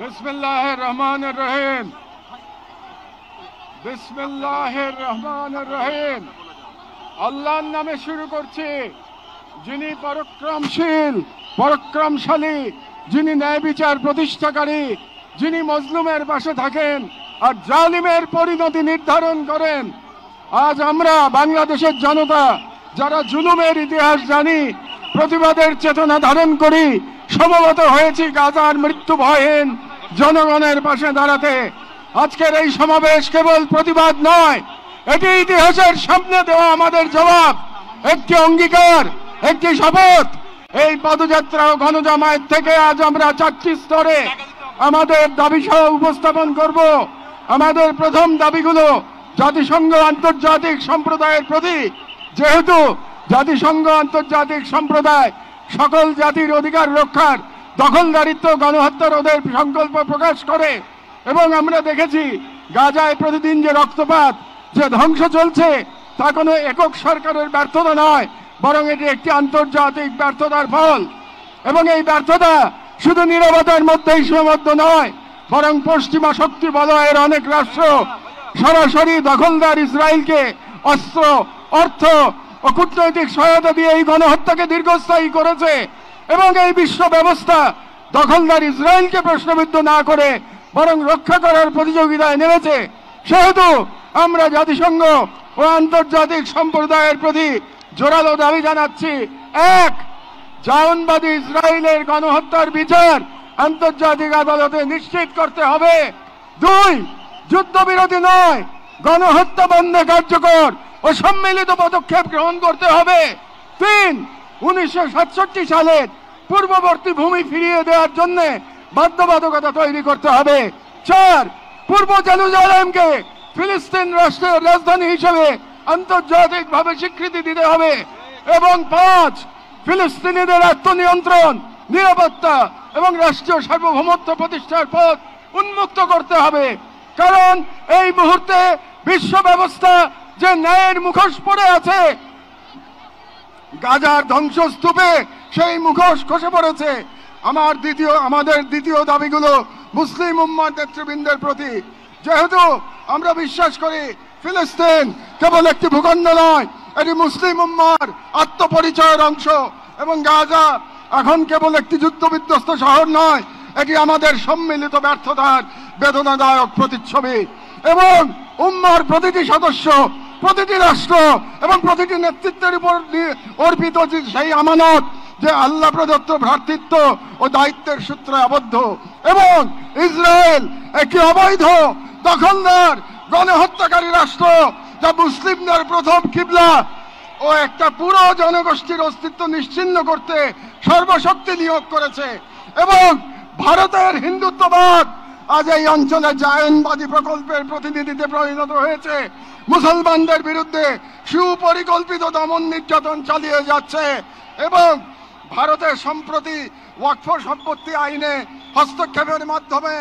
বিসমিল্লাহির রহমানির রহিম। বিসমিল্লাহির রহমানির রহিম। আল্লাহর নামে শুরু করছি, যিনি পরাক্রমশীল, পরাক্রমশালী, যিনি ন্যায় বিচার প্রতিষ্ঠাকারী, যিনি মজলুমের পাশে থাকেন আর জালিমের পরিণতি নির্ধারণ করেন। আজ আমরা বাংলাদেশের জনতা যারা জুলুমের ইতিহাস জানি, প্রতিবাদের চেতনা ধারণ করি, সমবেত হয়েছি গাজার মৃত্যু ভয়হীন জনগণের পাশে দাঁড়াতে। আজকের এই সমাবেশ কেবল প্রতিবাদ নয়, এটি ইতিহাসের সামনে দেওয়া আমাদের জবাব, একটি অঙ্গীকার, একটি শপথ। এই পদযাত্রা ও গণজামায়াত থেকে আজ আমরা 4টি স্তরে আমাদের দাবি সহ উপস্থাপন করব। আমাদের প্রথম দাবিগুলো জাতিসংঘ আন্তর্জাতিক সম্প্রদায়ের প্রতি, যেহেতু জাতিসংঘ আন্তর্জাতিক সম্প্রদায় সকল জাতির অধিকার রক্ষার, দখলদারিত্ব, গণহত্যা রোধের সংকল্প প্রকাশ করে, এবং আমরা দেখেছি গাজায় প্রতিদিন যে রক্তপাত, যে ধ্বংস চলছে, তা কোনো একক সরকারের ব্যর্থতা নয়, বরং এটি একটি আন্তর্জাতিক ব্যর্থতার ফল। এবং এই ব্যর্থতা শুধু নীরবতার মধ্যেই সীমাবদ্ধ নয়, বরং পশ্চিমা শক্তি বলয়ের অনেক রাষ্ট্র সরাসরি দখলদার ইসরায়েলকে অস্ত্র, অর্থ ও কূটনৈতিক সহায়তা দিয়ে এই গণহত্যাকে দীর্ঘস্থায়ী করেছে। এবং এই বিশ্ব ব্যবস্থা দখলদার ইসরায়েলকে প্রশ্নবিদ্ধ না করে বরং রক্ষা করার প্রতিযোগিতায় নেমেছে। সেহেতু আমরা জাতিসংঘ ও আন্তর্জাতিক সম্প্রদায়ের প্রতি জোরালো দাবি জানাচ্ছি: 1. জায়নবাদী ইসরায়েলের গণহত্যার বিচার আন্তর্জাতিক আদালতে নিশ্চিত করতে হবে। 2. যুদ্ধবিরতি নয়, গণহত্যা বন্ধে কার্যকর ও সম্মিলিত পদক্ষেপ গ্রহণ করতে হবে। 3. 1967 সালের পূর্ববর্তী ভূমি ফিরিয়ে দেওয়ার জন্য বাধ্যবাধকতা তৈরি করতে হবে। 4. পূর্ব জেরুজালেমকে ফিলিস্তিন রাষ্ট্রের রাজধানী হিসেবে আন্তর্জাতিকভাবে স্বীকৃতি দিতে হবে। এবং 5. ফিলিস্তিনিদের আত্মনিয়ন্ত্রণ, নিরাপত্তা এবং রাষ্ট্রীয় সার্বভৌমত্ব প্রতিষ্ঠার পথ উন্মুক্ত করতে হবে। কারণ এই মুহূর্তে বিশ্ব ব্যবস্থা যে ন্যায়ের মুখোশ পড়ে আছে, গাজার ধ্বংসস্তূপে সেই মুখোশ খসে পড়েছে। আমাদের দ্বিতীয় দাবিগুলো মুসলিম উম্মার নেতৃবৃন্দের প্রতি। যেহেতু আমরা বিশ্বাস করি ফিলিস্তিন কেবল একটি ভূখণ্ড নয়, এটি মুসলিম উম্মার আত্মপরিচয়ের অংশ, এবং গাজা এখন কেবল একটি যুদ্ধবিধ্বস্ত শহর নয়, এটি আমাদের সম্মিলিত ব্যর্থতার বেদনাদায়ক প্রতিচ্ছবি। এবং উম্মার প্রতিটি সদস্য, প্রতিটি রাষ্ট্র এবং প্রতিটি নেতৃত্বের উপর অর্পিত সেই আমানত যে আল্লাহ প্রদত্ত ভ্রাতৃত্ব ও দায়িত্বের সূত্রে আবদ্ধ। এবং ইসরায়েল একটি অবৈধ, দখলদার, গণহত্যাকারী রাষ্ট্র, যা মুসলিমদের প্রথম কিবলা ও একটা পুরো জনগোষ্ঠীর অস্তিত্ব নিশ্চিহ্ন করতে সর্বশক্তি নিয়োগ করেছে। এবং ভারতের হিন্দুত্ববাদ আজ এই অঞ্চলে জায়নবাদী প্রকল্পের প্রতিনিধিতে পরিণত হয়েছে, মুসলমানদের বিরুদ্ধে সুপরিকল্পিত দমন নির্যাতন চালিয়ে যাচ্ছে। এবং ভারতের সম্প্রতি ওয়াকফ সম্পত্তি আইনে হস্তক্ষেপের মাধ্যমে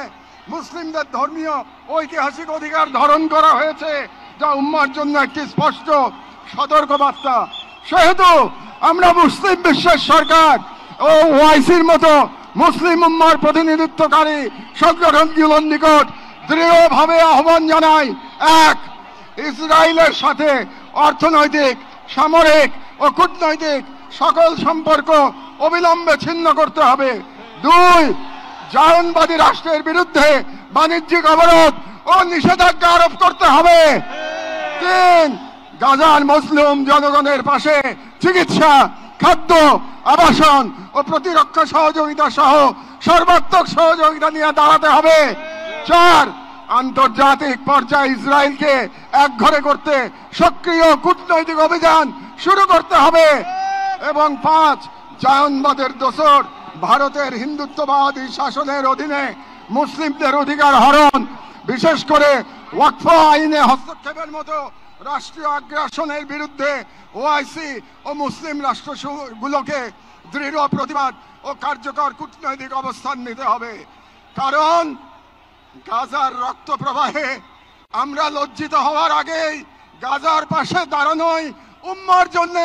মুসলিমদের ধর্মীয় ঐতিহাসিক অধিকার ধারণ করা হয়েছে, যা উম্মার জন্য একটি স্পষ্ট সতর্কবার্তা। সেহেতু আমরা মুসলিম বিশ্বের সরকার ও ওআইসির মতো মুসলিম উম্মার প্রতিনিধিত্বকারী সংগঠনগুলোর নিকট দৃঢ়ভাবে আহ্বান জানাই: 1. ইসরায়েলের সাথে অর্থনৈতিক, সামরিক ও কূটনৈতিক সকল সম্পর্ক অবিলম্বে ছিন্ন করতে হবে। 2. জায়নবাদী রাষ্ট্রের বিরুদ্ধে বাণিজ্যিক অবরোধ ও নিষেধাজ্ঞা আরোপ করতে হবে। 3. গাজার মুসলিম জনগণের পাশে চিকিৎসা, খাদ্য, আবাসন ও প্রতিরক্ষা সহযোগিতা সহ সর্বাত্মক সহযোগিতা নিয়ে দাঁড়াতে হবে। 4. আন্তর্জাতিক পর্যায়ে ইসরায়েলকে একঘরে করতে সক্রিয় কূটনৈতিক অভিযান শুরু করতে হবে। এবং 5. জায়নবাদের দোসর ভারতের হিন্দুত্ববাদী শাসনের অধীনে মুসলিমদের অধিকার হরণ, বিশেষ করে ওয়াকফ আইনে হস্তক্ষেপের মতো রাষ্ট্রীয় আগ্রাসনের বিরুদ্ধে ওআইসি ও মুসলিম রাষ্ট্রগুলোকে দৃঢ় প্রতিবাদ ও কার্যকর কূটনৈতিক অবস্থান নিতে হবে। কারণ গাজার রক্ত প্রবাহে আমরা লজ্জিত হওয়ার আগেই গাজার পাশে দাঁড়ানোই উম্মার জন্য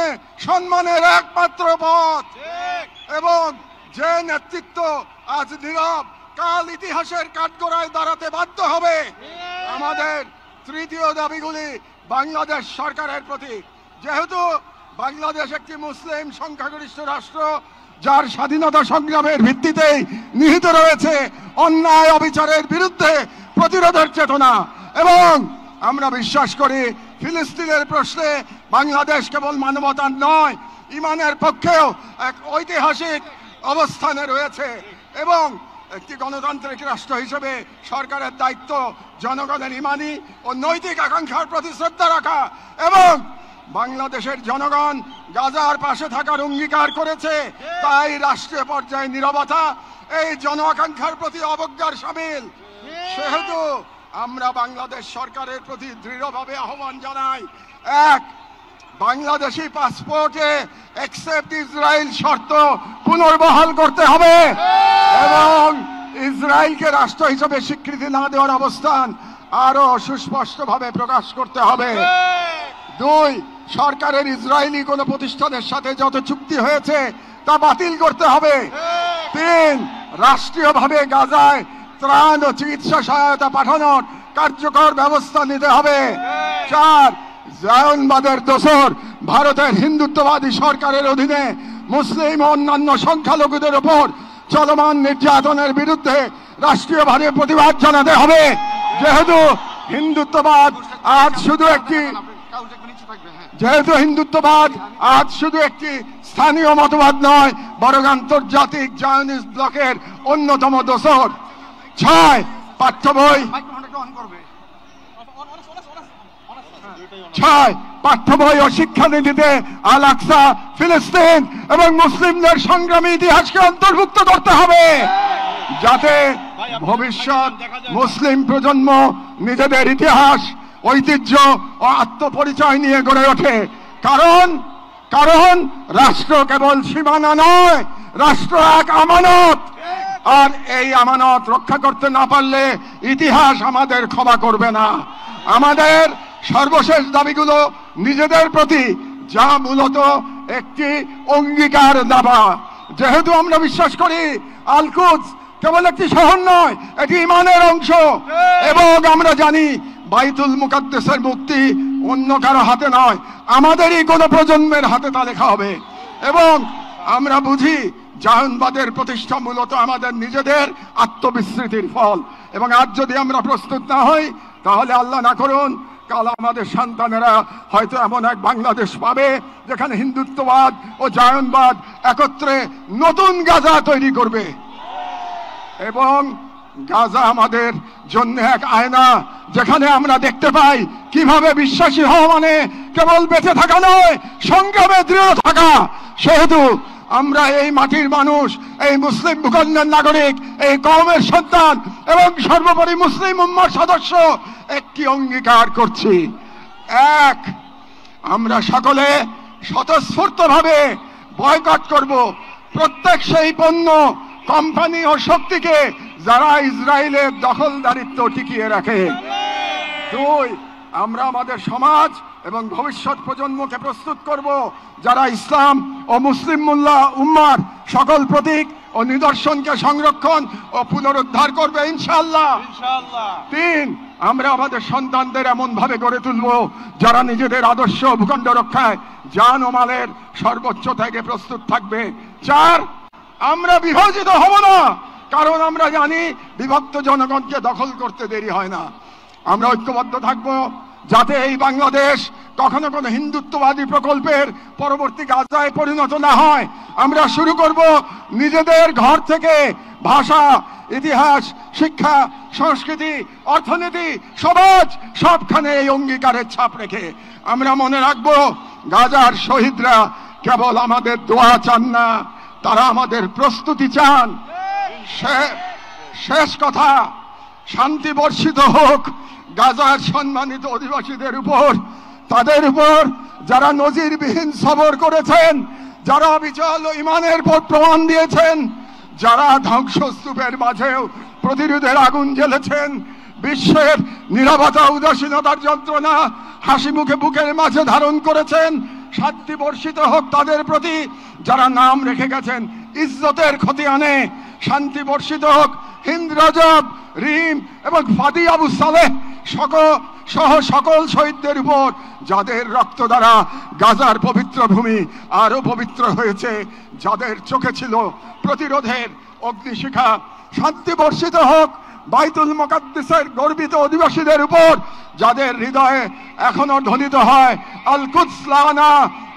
সম্মানের একমাত্র পথ। এবং যে নেতৃত্ব আজ নীরব কাল ইতিহাসের কাঠগড়ায় দাঁড়াতে বাধ্য হবে। আমাদের তৃতীয় দাবিগুলি বাংলাদেশ সরকারের প্রতি, যেহেতু বাংলাদেশ একটি মুসলিম সংখ্যাগরিষ্ঠ রাষ্ট্র, যার স্বাধীনতা সংগ্রামের ভিত্তিতেই নিহিত রয়েছে অন্যায় অবিচারের বিরুদ্ধে প্রতিরোধের চেতনা, এবং আমরা বিশ্বাস করি ফিলিস্তিনের প্রশ্নে বাংলাদেশ কেবল মানবতার নয়, ইমানের পক্ষেও এক ঐতিহাসিক অবস্থানে রয়েছে, এবং একটি গণতান্ত্রিক রাষ্ট্র হিসেবে সরকারের দায়িত্ব জনগণের ইমানি ও নৈতিক আকাঙ্ক্ষার প্রতি শ্রদ্ধা রাখা, এবং বাংলাদেশের জনগণ গাজার পাশে থাকার অঙ্গীকার করেছে, তাই রাষ্ট্রীয় পর্যায়ে নীরবতা এই জন আকাঙ্ক্ষার প্রতি অবজ্ঞার শামিল। সেহেতু আমরা বাংলাদেশ সরকারের প্রতি দৃঢ়ভাবে আহ্বান জানাই, এক, বাংলাদেশি পাসপোর্টে অ্যাকসেপ্ট ইসরায়েল শর্ত পুনর্বহাল করতে হবে এবং ইসরায়েলকে রাষ্ট্র হিসেবে স্বীকৃতি না দেওয়ার অবস্থান আরো সুস্পষ্টভাবে প্রকাশ করতে হবে। দুই, সরকারের ইসরায়েলি কোন প্রতিষ্ঠানের সাথে যত চুক্তি হয়েছে তা বাতিল করতে হবে। তিন, রাষ্ট্রীয়ভাবে গাজায় ত্রাণ ও চিকিৎসা সহায়তা পাঠানোর কার্যকর ব্যবস্থা নিতে হবে। চার, জায়নবাদের দোসর ভারতের হিন্দুত্ববাদী সরকারের অধীনে মুসলিম ও অন্যান্য সংখ্যালঘুদের ওপর চলমান নির্যাতনের বিরুদ্ধে রাষ্ট্রীয়ভাবে প্রতিবাদ জানাতে হবে, যেহেতু হিন্দুত্ববাদ আজ শুধু একটি স্থানীয় মতবাদ নয়, বরং আন্তর্জাতিক জায়নিস্ট ব্লকের অন্যতম দোসর। ছয়, পাঠ্য বই ও শিক্ষানীতিতে আল আকসা, ফিলিস্তিন এবং মুসলিমদের সংগ্রামী ইতিহাসকে অন্তর্ভুক্ত করতে হবে, যাতে ভবিষ্যৎ মুসলিম প্রজন্ম নিজেদের ইতিহাস, ঐতিহ্য ও আত্মপরিচয় নিয়ে গড়ে ওঠে। কারণ রাষ্ট্র কেবল সীমানা নয়, রাষ্ট্র এক আমানত, আর এই আমানত রক্ষা করতে না পারলে ইতিহাস আমাদের ক্ষমা করবে না। আমাদের সর্বশেষ দাবিগুলো নিজেদের প্রতি, যা মূলত একটি অঙ্গীকার দাবা। যেহেতু আমরা বিশ্বাস করি আল কুদস কেবল একটি শহর নয়, এটি ইমানের অংশ, এবং আমরা জানি বাইতুল মুকাদ্দাসের মুক্তি অন্য কারো হাতে নয়, আমাদেরই কোন প্রজন্মের হাতে তা লেখা হবে। এবং আমরা বুঝি জায়নবাদের প্রতিষ্ঠা মূলত আমাদের নিজেদের আত্মবিস্মৃতির ফল, এবং আজ যদি আমরা প্রস্তুত না হই, তাহলে আল্লাহ না করুন কাল আমাদের সন্তানেরা হয়তো এমন এক বাংলাদেশ পাবে যেখানে হিন্দুত্ববাদ ও জায়নবাদ একত্রে নতুন গাজা তৈরি করবে। এবং গাজা আমাদের জন্য এক আয়না, যেখানে আমরা দেখতে পাই কিভাবে বিশ্বাসী হওয়া মানে কেবল বেঁচে থাকা নয়, সংগ্রামে দৃঢ় থাকা। সেহেতু আমরা এই মাটির মানুষ, এই মুসলিম ভূখণ্ডের নাগরিক, এই কওমের সন্তান এবং সর্বোপরি মুসলিম উম্মার সদস্য একটি অঙ্গীকার করছি। এক, আমরা সকলে স্বতঃস্ফূর্তভাবে বয়কট করব প্রত্যেক সেই পণ্য, কোম্পানি ও শক্তিকে যারা ইসরায়েলের দখলদারিত্ব টিকিয়ে রাখে। দুই, আমরা আমাদের সমাজ এবং ভবিষ্যৎ প্রজন্মকে প্রস্তুত করব যারা ইসলাম ও মুসলিম উম্মার সকল প্রতীক ও নিদর্শনকে সংরক্ষণ ও পুনরুদ্ধার করবে ইনশাআল্লাহ। তিন, আমরা আমাদের সন্তানদের এমন ভাবে গড়ে তুলব যারা নিজেদের আদর্শ ভূখণ্ড রক্ষায় জান ও মালের সর্বোচ্চ থেকে প্রস্তুত থাকবে। চার, আমরা বিভাজিত হব না, কারণ আমরা জানি বিভক্ত জনগণকে দখল করতে দেরি হয় না। আমরা ঐক্যবদ্ধ থাকব যাতে এই বাংলাদেশ কখনো কোনো হিন্দুত্ববাদী প্রকল্পের পরবর্তী গাজায় পরিণত না হয়। আমরা শুরু করব নিজেদের ঘর থেকে, ভাষা, ইতিহাস, শিক্ষা, সংস্কৃতি, অর্থনীতি, সমাজ সবখানে এই অঙ্গীকারের ছাপ রেখে। আমরা মনে রাখব গাজার শহীদরা কেবল আমাদের দোয়া চান না, তারা আমাদের প্রস্তুতি চান। শেষ কথা, শান্তি বর্ষিত হোক গাজার সম্মানিত অধিবাসীদের উপর, তাদের উপর যারা নজিরবিহীন সবর করেছেন, যারা অবিচল ইমানের পর প্রমাণ দিয়েছেন, যারা ধ্বংসস্তূপের মাঝেও প্রতিরোধের আগুন জ্বেলেছেন, বিশ্বের নীরবতা উদাসীনতার যন্ত্রণা হাসি মুখে বুকের মাঝে ধারণ করেছেন। শান্তি বর্ষিত হোক তাদের প্রতি যারা নাম রেখে গেছেন ইজ্জতের ক্ষতি আনে। শান্তি বর্ষিত হোক হিন্দ রজব, রিম এবং ফাদি আবু সালেহ সহ সকল শহীদদের উপর, যাদের রক্ত দ্বারা গাজার পবিত্র ভূমি আরো পবিত্র হয়েছে, যাদের চোখে ছিল প্রতিরোধের অগ্নিশিখা। শান্তি বর্ষিত হোক বাইতুল মুকাদ্দাসের গর্বিত অধিবাসীদের উপর, যাদের হৃদয়ে এখনো ধ্বনিত হয় আল কুদস লানা,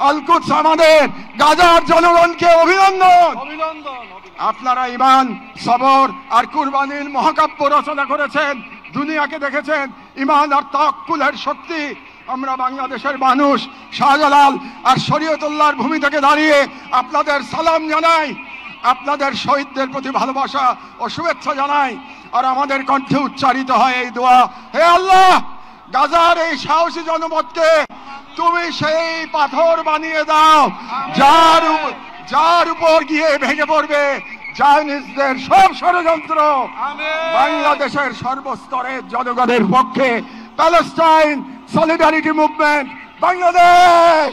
আল কুদস আমাদের। গাজার জনগণকে অভিনন্দন। আপনারা ঈমান, সবর আর কুরবানির মহাকাব্য রচনা করেছেন, দুনিয়াকে দেখেছেন ঈমান আর তাওয়াক্কুলের শক্তি। আমরা বাংলাদেশের মানুষ শাহজালাল আর শরীয়তুল্লাহর ভূমি থেকে দাঁড়িয়ে আপনাদের সালাম জানাই, আপনাদের শহীদদের প্রতি ভালোবাসা ও শুভেচ্ছা জানাই। আর আমাদের কণ্ঠে উচ্চারিত হয় এই দোয়া, হে আল্লাহ, গাজার এই সাহসী জনপদকে তুমি সেই পাথর বানিয়ে দাও যার উপর গিয়ে ভেঙে পড়বে জায়নিস্টদের সব ষড়যন্ত্র। বাংলাদেশের সর্বস্তরের জনগণের পক্ষে প্যালেস্টাইন সলিডারিটি মুভমেন্ট বাংলাদেশ।